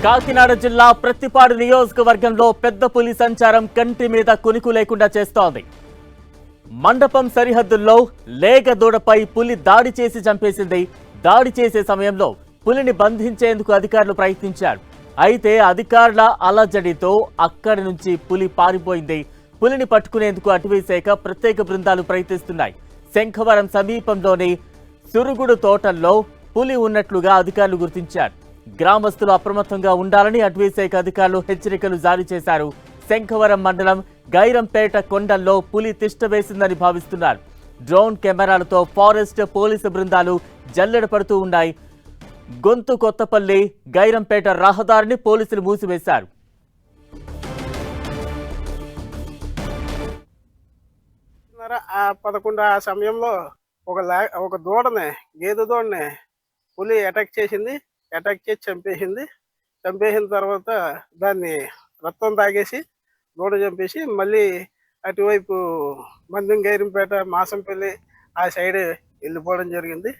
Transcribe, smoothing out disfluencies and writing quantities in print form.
కాకినాడ జిల్లా ప్రత్తిపాడు నియోజకవర్గంలో పెద్ద పులి సంచారం కంటి మీద కునుకు లేకుండా చేస్తోంది. మండపం సరిహద్దుల్లో లేగ దూడపై పులి దాడి చేసి చంపేసింది. దాడి చేసే సమయంలో పులిని బంధించేందుకు అధికారులు ప్రయత్నించారు. అయితే అధికారుల అలజడితో అక్కడి నుంచి పులి పారిపోయింది. పులిని పట్టుకునేందుకు అటవీ శాఖ ప్రత్యేక బృందాలు ప్రయత్నిస్తున్నాయి. శంఖవరం సమీపంలోని సురుగుడు తోటల్లో పులి ఉన్నట్లుగా అధికారులు గుర్తించారు. గ్రామస్తులు అప్రమత్తంగా ఉండాలని అటవీ శాఖ అధికారులు హెచ్చరికలు జారీ చేశారు. శంఖవరం మండలం గైరంపేట కొండల్లో పులి తిష్ట వేసిందని భావిస్తున్నారు. డ్రోన్ కెమెరాలతో ఫారెస్ట్ పోలీసు బృందాలు జల్లెడ పడుతూ ఉన్నాయి. గొంతు కొత్తపల్లి గైరంపేట రహదారిని పోలీసులు మూసివేశారు. ఆ 11 ఆ సమయంలో ఒక దూడని గేదె దూడని పులి అటాక్ చేసింది. అటాక్ చేసి చంపేసింది. చంపేసిన తర్వాత దాన్ని రక్తం తాగేసి దూడ చంపేసి మళ్ళీ అటువైపు మందం గైరంపేట మాసంపల్లి ఆ సైడ్ వెళ్ళిపోవడం జరిగింది.